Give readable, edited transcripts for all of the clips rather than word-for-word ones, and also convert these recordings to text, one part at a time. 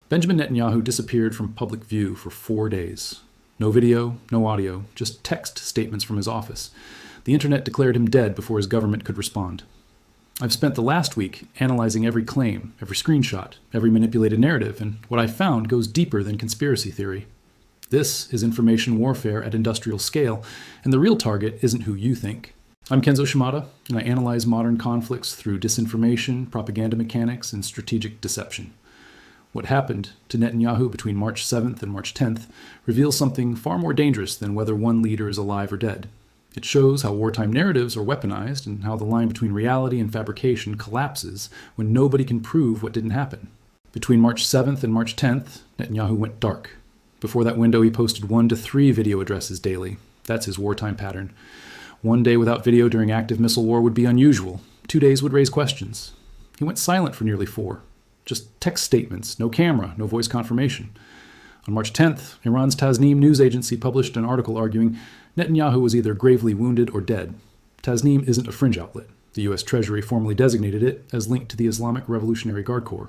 Benjamin Netanyahu disappeared from public view for 4 days. No video, no audio, just text statements from his office. The internet declared him dead before his government could respond. I've spent the last week analyzing every claim, every screenshot, every manipulated narrative, and what I found goes deeper than conspiracy theory. This is information warfare at industrial scale, and the real target isn't who you think. I'm Kenzo Shimada, and I analyze modern conflicts through disinformation, propaganda mechanics, and strategic deception. What happened to Netanyahu between March 7th and March 10th reveals something far more dangerous than whether one leader is alive or dead. It shows how wartime narratives are weaponized and how the line between reality and fabrication collapses when nobody can prove what didn't happen. Between March 7th and March 10th, Netanyahu went dark. Before that window, he posted 1 to 3 video addresses daily. That's his wartime pattern. 1 day without video during active missile war would be unusual. 2 days would raise questions. He went silent for nearly 4. Just text statements, no camera, no voice confirmation. On March 10th, Iran's Tasnim news agency published an article arguing Netanyahu was either gravely wounded or dead. Tasnim isn't a fringe outlet. The U.S. Treasury formally designated it as linked to the Islamic Revolutionary Guard Corps.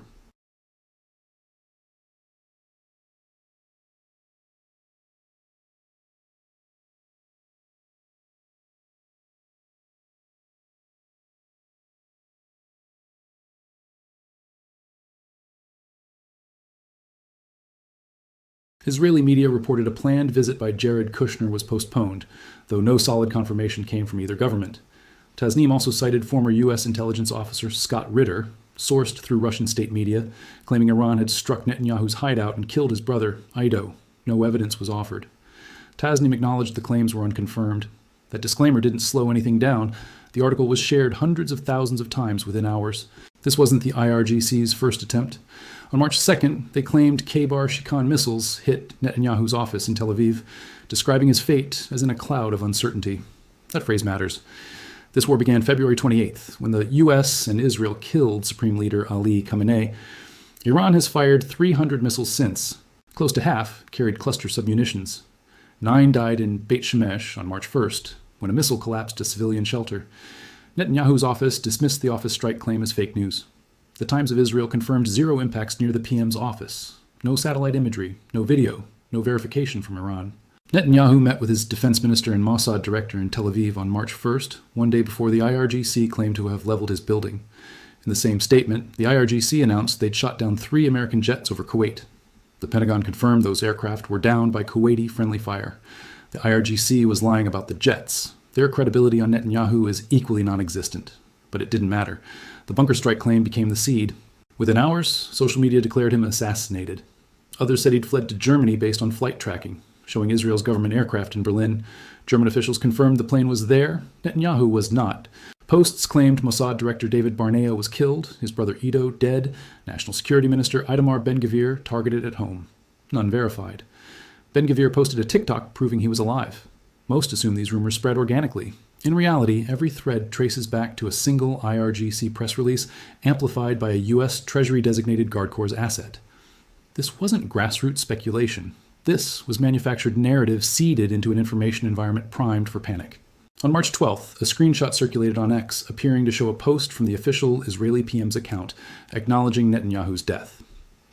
Israeli media reported a planned visit by Jared Kushner was postponed, though no solid confirmation came from either government. Tasnim also cited former U.S. intelligence officer Scott Ritter, sourced through Russian state media, claiming Iran had struck Netanyahu's hideout and killed his brother, Ido. No evidence was offered. Tasnim acknowledged the claims were unconfirmed. That disclaimer didn't slow anything down. The article was shared hundreds of thousands of times within hours. This wasn't the IRGC's first attempt. On March 2nd, they claimed K-Bar Shikan missiles hit Netanyahu's office in Tel Aviv, describing his fate as in a cloud of uncertainty. That phrase matters. This war began February 28th, when the U.S. and Israel killed Supreme Leader Ali Khamenei. Iran has fired 300 missiles since. Close to half carried cluster submunitions. 9 died in Beit Shemesh on March 1st, when a missile collapsed a civilian shelter. Netanyahu's office dismissed the office strike claim as fake news. The Times of Israel confirmed 0 impacts near the PM's office. No satellite imagery, no video, no verification from Iran. Netanyahu met with his defense minister and Mossad director in Tel Aviv on March 1st, 1 day before the IRGC claimed to have leveled his building. In the same statement, the IRGC announced they'd shot down 3 American jets over Kuwait. The Pentagon confirmed those aircraft were down by Kuwaiti friendly fire. The IRGC was lying about the jets. Their credibility on Netanyahu is equally non-existent. But it didn't matter. The bunker strike claim became the seed. Within hours, social media declared him assassinated. Others said he'd fled to Germany based on flight tracking, showing Israel's government aircraft in Berlin. German officials confirmed the plane was there. Netanyahu was not. Posts claimed Mossad director David Barnea was killed, his brother Ido dead, National Security Minister Itamar Ben-Gvir targeted at home. None verified. Ben-Gvir posted a TikTok proving he was alive. Most assume these rumors spread organically. In reality, every thread traces back to a single IRGC press release amplified by a U.S. Treasury-designated Guard Corps asset. This wasn't grassroots speculation. This was manufactured narrative seeded into an information environment primed for panic. On March 12th, a screenshot circulated on X appearing to show a post from the official Israeli PM's account acknowledging Netanyahu's death.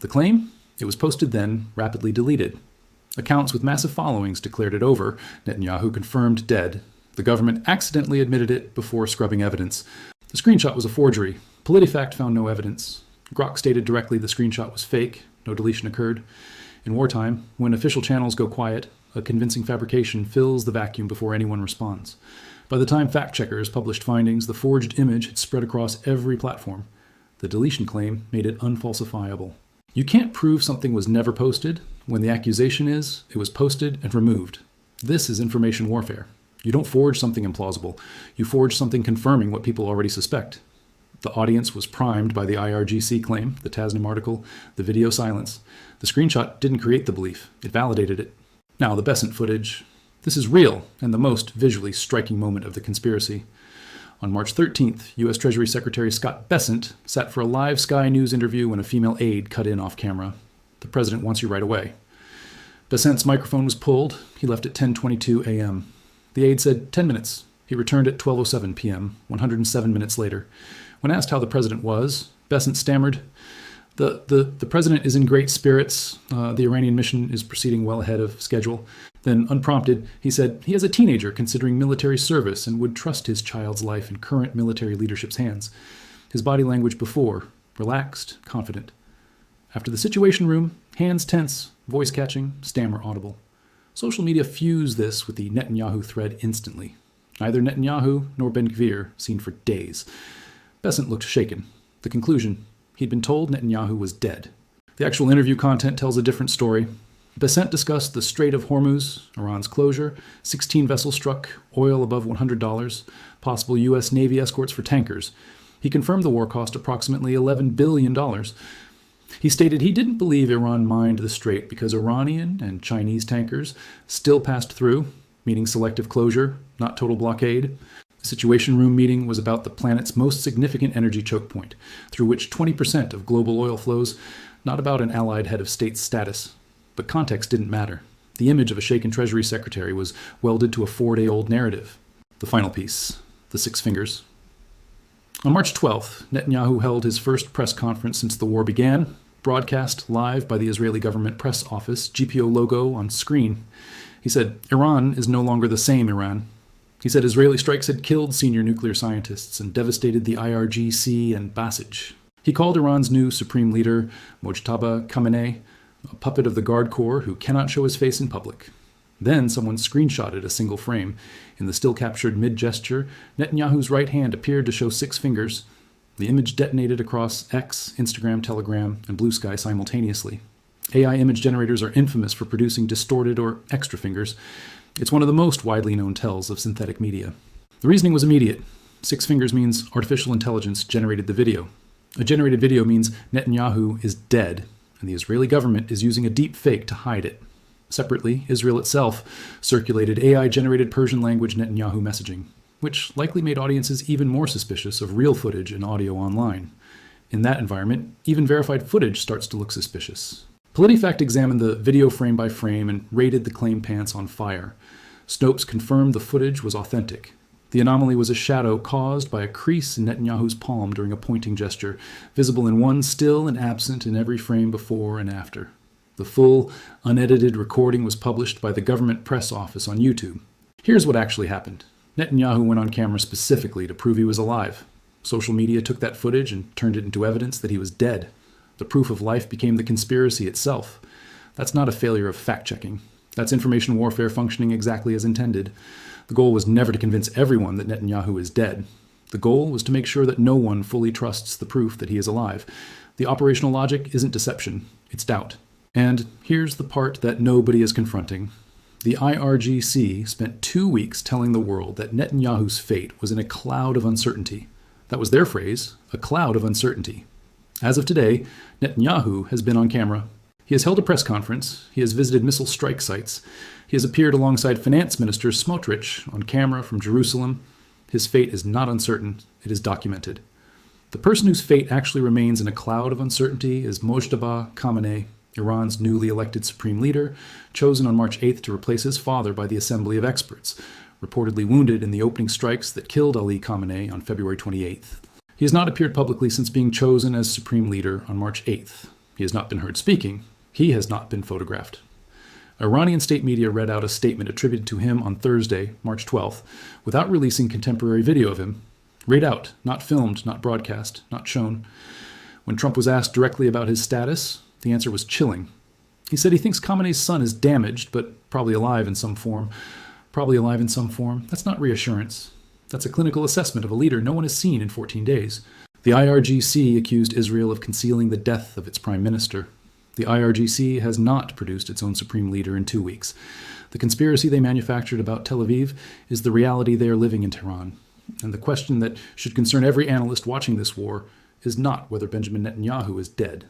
The claim? It was posted then, rapidly deleted. Accounts with massive followings declared it over. Netanyahu confirmed dead. The government accidentally admitted it before scrubbing evidence. The screenshot was a forgery. PolitiFact found no evidence. Grok stated directly the screenshot was fake. No deletion occurred. In wartime, when official channels go quiet, a convincing fabrication fills the vacuum before anyone responds. By the time fact-checkers published findings, the forged image had spread across every platform. The deletion claim made it unfalsifiable. You can't prove something was never posted when the accusation is it was posted and removed. This is information warfare. You don't forge something implausible. You forge something confirming what people already suspect. The audience was primed by the IRGC claim, the Tasnim article, the video silence. The screenshot didn't create the belief. It validated it. Now, the Besant footage. This is real and the most visually striking moment of the conspiracy. On March 13th, U.S. Treasury Secretary Scott Bessent sat for a live Sky News interview when a female aide cut in off camera. The president wants you right away. Bessent's microphone was pulled. He left at 10:22 a.m. The aide said 10 minutes. He returned at 12:07 p.m., 107 minutes later. When asked how the president was, Bessent stammered, The president is in great spirits. The Iranian mission is proceeding well ahead of schedule. Then, unprompted, he said he has a teenager considering military service and would trust his child's life in current military leadership's hands. His body language before, relaxed, confident. After the Situation Room, hands tense, voice catching, stammer audible. Social media fused this with the Netanyahu thread instantly. Neither Netanyahu nor Ben-Gvir seen for days. Besant looked shaken. The conclusion: he'd been told Netanyahu was dead. The actual interview content tells a different story. Besant discussed the Strait of Hormuz, Iran's closure, 16 vessels struck, oil above $100, possible U.S. Navy escorts for tankers. He confirmed the war cost approximately $11 billion. He stated he didn't believe Iran mined the strait because Iranian and Chinese tankers still passed through, meaning selective closure, not total blockade. The Situation Room meeting was about the planet's most significant energy choke point, through which 20% of global oil flows, not about an allied head of state's status. But context didn't matter. The image of a shaken Treasury Secretary was welded to a 4-day-old narrative. The final piece, the 6 fingers. On March 12th, Netanyahu held his first press conference since the war began, broadcast live by the Israeli government press office, GPO logo on screen. He said, Iran is no longer the same Iran. He said Israeli strikes had killed senior nuclear scientists and devastated the IRGC and Basij. He called Iran's new supreme leader, Mojtaba Khamenei, a puppet of the Guard Corps who cannot show his face in public. Then someone screenshotted a single frame. In the still-captured mid-gesture, Netanyahu's right hand appeared to show 6 fingers. The image detonated across X, Instagram, Telegram, and Blue Sky simultaneously. AI image generators are infamous for producing distorted or extra fingers. It's one of the most widely known tells of synthetic media. The reasoning was immediate. 6 fingers means artificial intelligence generated the video. A generated video means Netanyahu is dead, and the Israeli government is using a deep fake to hide it. Separately, Israel itself circulated AI-generated Persian language Netanyahu messaging, which likely made audiences even more suspicious of real footage and audio online. In that environment, even verified footage starts to look suspicious. PolitiFact examined the video frame by frame and rated the claim pants on fire. Snopes confirmed the footage was authentic. The anomaly was a shadow caused by a crease in Netanyahu's palm during a pointing gesture, visible in one still and absent in every frame before and after. The full, unedited recording was published by the government press office on YouTube. Here's what actually happened. Netanyahu went on camera specifically to prove he was alive. Social media took that footage and turned it into evidence that he was dead. The proof of life became the conspiracy itself. That's not a failure of fact-checking. That's information warfare functioning exactly as intended. The goal was never to convince everyone that Netanyahu is dead. The goal was to make sure that no one fully trusts the proof that he is alive. The operational logic isn't deception, it's doubt. And here's the part that nobody is confronting. The IRGC spent 2 weeks telling the world that Netanyahu's fate was in a cloud of uncertainty. That was their phrase, a cloud of uncertainty. As of today, Netanyahu has been on camera. He has held a press conference. He has visited missile strike sites. He has appeared alongside Finance Minister Smotrich on camera from Jerusalem. His fate is not uncertain. It is documented. The person whose fate actually remains in a cloud of uncertainty is Mojtaba Khamenei, Iran's newly elected supreme leader, chosen on March 8th to replace his father by the Assembly of Experts, reportedly wounded in the opening strikes that killed Ali Khamenei on February 28th. He has not appeared publicly since being chosen as supreme leader on March 8th. He has not been heard speaking. He has not been photographed. Iranian state media read out a statement attributed to him on Thursday, March 12th, without releasing contemporary video of him. Read out, not filmed, not broadcast, not shown. When Trump was asked directly about his status, the answer was chilling. He said he thinks Khamenei's son is damaged, but probably alive in some form. Probably alive in some form. That's not reassurance. That's a clinical assessment of a leader no one has seen in 14 days. The IRGC accused Israel of concealing the death of its prime minister. The IRGC has not produced its own supreme leader in 2 weeks. The conspiracy they manufactured about Tel Aviv is the reality they are living in Tehran. And the question that should concern every analyst watching this war is not whether Benjamin Netanyahu is dead.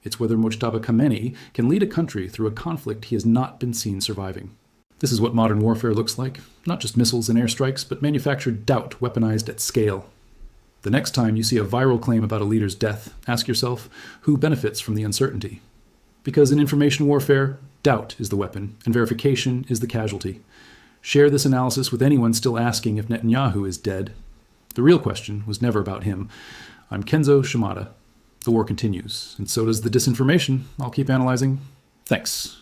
It's whether Mojtaba Khamenei can lead a country through a conflict he has not been seen surviving. This is what modern warfare looks like. Not just missiles and airstrikes, but manufactured doubt weaponized at scale. The next time you see a viral claim about a leader's death, ask yourself, who benefits from the uncertainty? Because in information warfare, doubt is the weapon, and verification is the casualty. Share this analysis with anyone still asking if Netanyahu is dead. The real question was never about him. I'm Kenzo Shimada. The war continues, and so does the disinformation. I'll keep analyzing. Thanks.